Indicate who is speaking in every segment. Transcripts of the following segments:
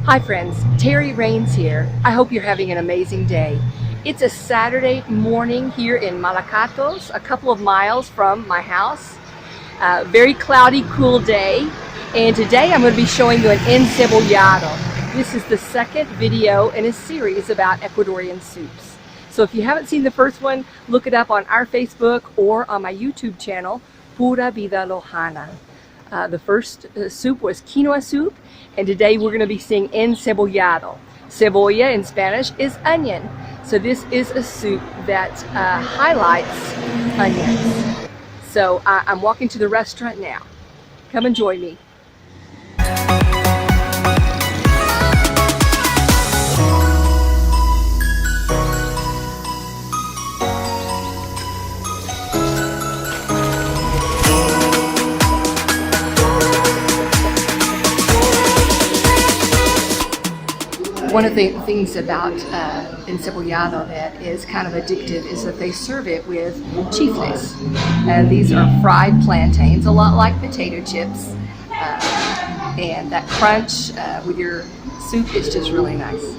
Speaker 1: Hi friends, Terry Rains here. I hope you're having an amazing day. It's a Saturday morning here in Malacatos, a couple of miles from my house. Very cloudy, cool day. And today I'm going to be showing you an Encebollado. This is the second video in a series about Ecuadorian soups. So if you haven't seen the first one, look it up on our Facebook or on my YouTube channel, Puravidalojana. The first soup was quinoa soup, and today we're going to be seeing Encebollado. Cebolla in Spanish is onion. So this is a soup that highlights onions. So I'm walking to the restaurant now. Come and join me. One of the things about Encebollado that is kind of addictive is that they serve it with chifles. These are fried plantains, a lot like potato chips. And that crunch with your soup is just really nice.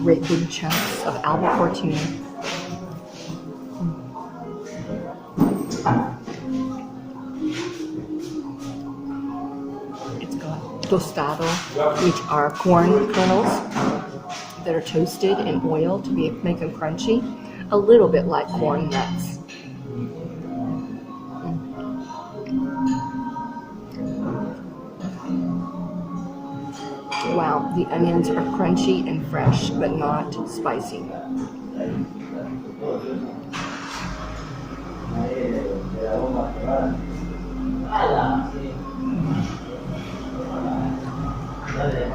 Speaker 1: Great big chunks of albacore tuna. It's got tostado, which are corn kernels that are toasted in oil to make them crunchy, a little bit like corn nuts. Wow, the onions are crunchy and fresh, but not spicy.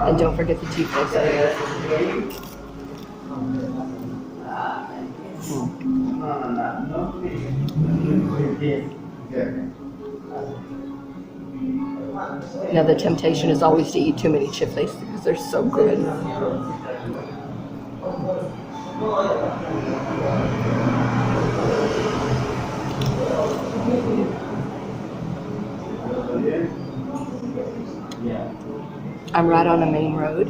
Speaker 1: And don't forget the chifles. Now the temptation is always to eat too many chifles because they're so good. I'm right on a main road,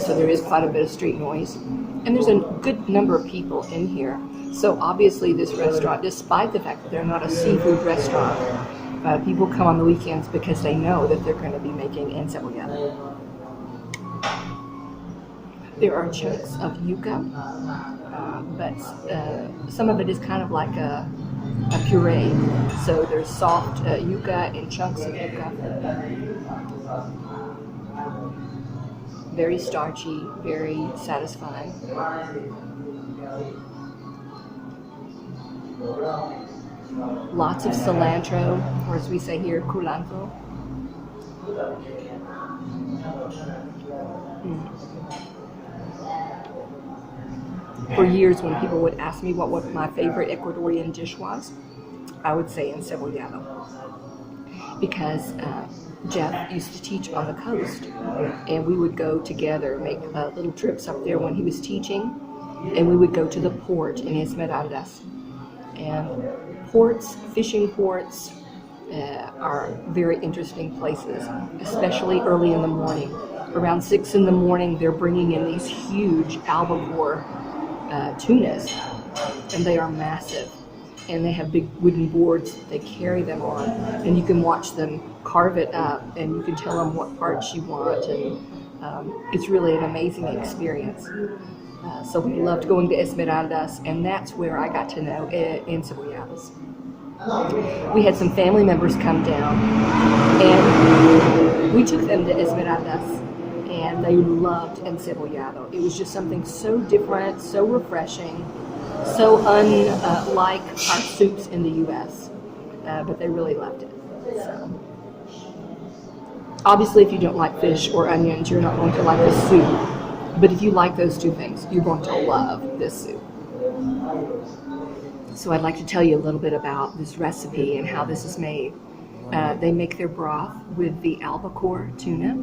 Speaker 1: so there is quite a bit of street noise. And there's a good number of people in here. So obviously this restaurant, despite the fact that they're not a seafood restaurant, people come on the weekends because they know that they're going to be making encebollado. There are chunks of yuca, but some of it is kind of like a a puree. So there's soft yuca and chunks of yuca. Very starchy, very satisfying. Lots of cilantro, or as we say here, culantro. For years, when people would ask me what my favorite Ecuadorian dish was, I would say encebollado. Because Jeff used to teach on the coast, and we would go together, make little trips up there when he was teaching, and we would go to the port in Esmeraldas. And ports, fishing ports, are very interesting places, especially early in the morning. Around 6 in the morning, they're bringing in these huge albacore tunas, and they are massive. And they have big wooden boards that they carry them on, and you can watch them carve it up, and you can tell them what parts you want, and it's really an amazing experience. So we loved going to Esmeraldas, and that's where I got to know Encebollados. We had some family members come down, and we took them to Esmeraldas, and they loved Encebollado. It was just something so different, so refreshing, so unlike our soups in the U.S., but they really loved it. So, obviously, if you don't like fish or onions, you're not going to like the soup. But if you like those two things, you're going to love this soup. So I'd like to tell you a little bit about this recipe and how this is made. They make their broth with the albacore tuna.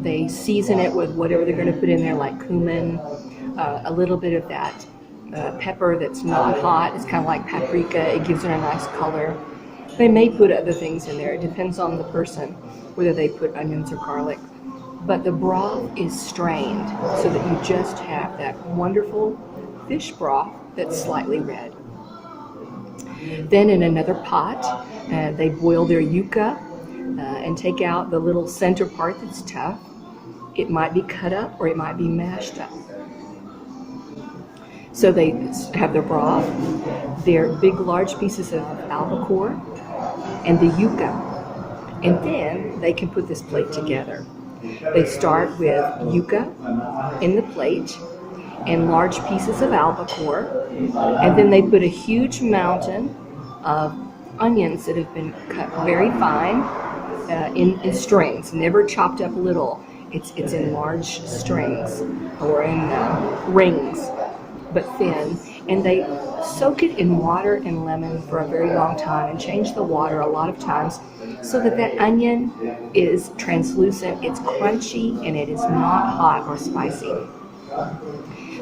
Speaker 1: They season it with whatever they're going to put in there, like cumin, a little bit of that pepper that's not hot. It's kind of like paprika. It gives it a nice color. They may put other things in there. It depends on the person, whether they put onions or garlic. But the broth is strained so that you just have that wonderful fish broth that's slightly red. Then in another pot, they boil their yuca and take out the little center part that's tough. It might be cut up or it might be mashed up. So they have their broth, their big large pieces of albacore, and the yuca. And then they can put this plate together. They start with yuca in the plate and large pieces of albacore, and then they put a huge mountain of onions that have been cut very fine in strings, never chopped up little. It's in large strings or in rings, but thin, and they soak it in water and lemon for a very long time and change the water a lot of times so that that onion is translucent, it's crunchy, and it is not hot or spicy.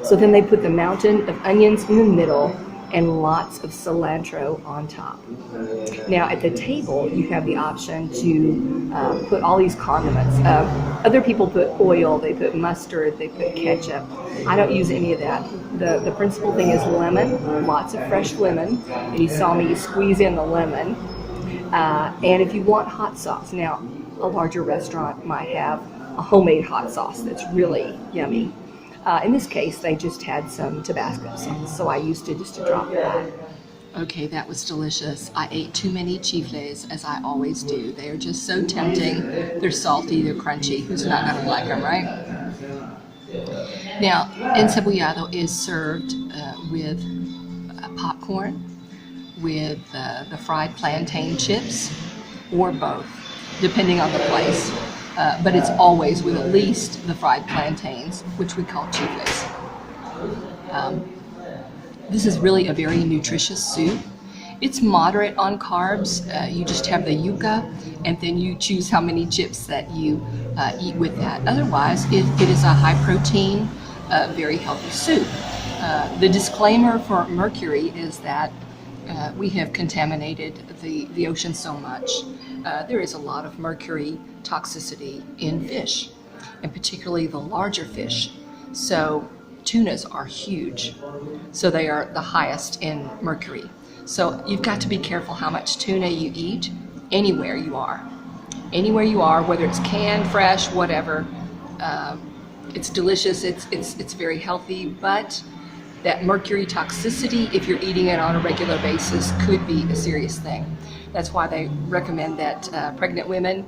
Speaker 1: So then they put the mountain of onions in the middle and lots of cilantro on top. Now at the table, you have the option to put all these condiments. Other people put oil, they put mustard, they put ketchup. I don't use any of that. The principal thing is lemon, lots of fresh lemon. And you saw me squeeze in the lemon. And if you want hot sauce, now a larger restaurant might have a homemade hot sauce that's really yummy. In this case, they just had some Tabasco sauce, so I used it just to drop that. Okay, that was delicious. I ate too many chifles, as I always do. They are just so tempting. They're salty, they're crunchy. Who's not going to like them, right? Now, encebollado is served with popcorn, with the fried plantain chips, or both, depending on the place. But it's always with at least the fried plantains, which we call chifles. This is really a very nutritious soup. It's moderate on carbs. You just have the yuca, and then you choose how many chips that you eat with that. Otherwise, it is a high protein, very healthy soup. The disclaimer for mercury is that we have contaminated the ocean so much. There is a lot of mercury toxicity in fish, and particularly the larger fish. So tunas are huge. So they are the highest in mercury. So you've got to be careful how much tuna you eat anywhere you are. Anywhere you are, whether it's canned, fresh, whatever. It's delicious, it's very healthy, but that mercury toxicity, if you're eating it on a regular basis, could be a serious thing. That's why they recommend that pregnant women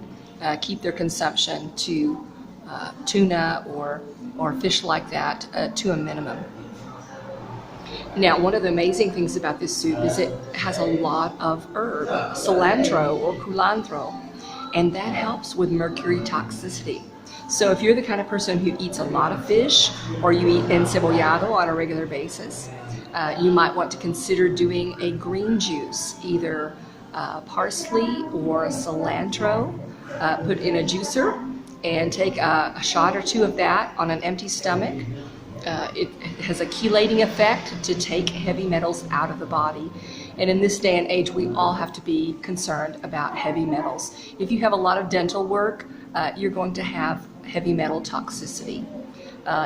Speaker 1: keep their consumption to tuna or fish like that to a minimum. Now, one of the amazing things about this soup is it has a lot of herb, cilantro or culantro, and that helps with mercury toxicity. So if you're the kind of person who eats a lot of fish, or you eat encebollado on a regular basis, you might want to consider doing a green juice, either parsley or cilantro, put in a juicer and take a shot or two of that on an empty stomach. It has a chelating effect to take heavy metals out of the body. And in this day and age, we all have to be concerned about heavy metals. If you have a lot of dental work, you're going to have heavy metal toxicity.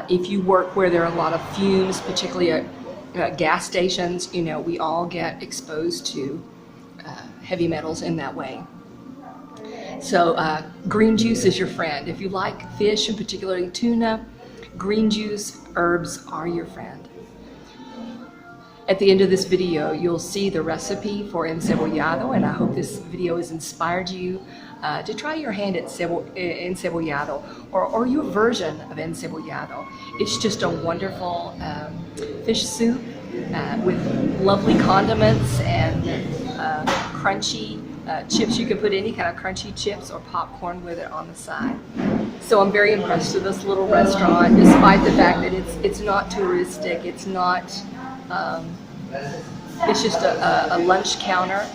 Speaker 1: If you work where there are a lot of fumes, particularly at gas stations, you know, we all get exposed to heavy metals in that way. So green juice is your friend. If you like fish, and particularly tuna, green juice, herbs are your friend. At the end of this video, you'll see the recipe for encebollado, and I hope this video has inspired you to try your hand at encebollado or your version of encebollado. It's just a wonderful fish soup with lovely condiments and crunchy chips. You can put any kind of crunchy chips or popcorn with it on the side. So I'm very impressed with this little restaurant, despite the fact that it's not touristic. It's not. It's just a lunch counter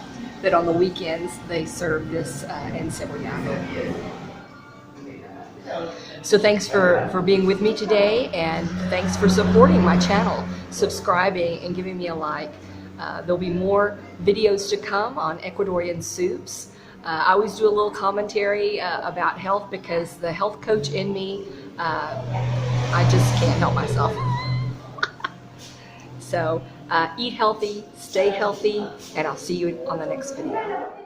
Speaker 1: that on the weekends they serve this encebollado. So thanks for being with me today, and thanks for supporting my channel, subscribing and giving me a like. There'll be more videos to come on Ecuadorian soups. I always do a little commentary about health, because the health coach in me, I just can't help myself. So eat healthy, stay healthy, and I'll see you on the next video.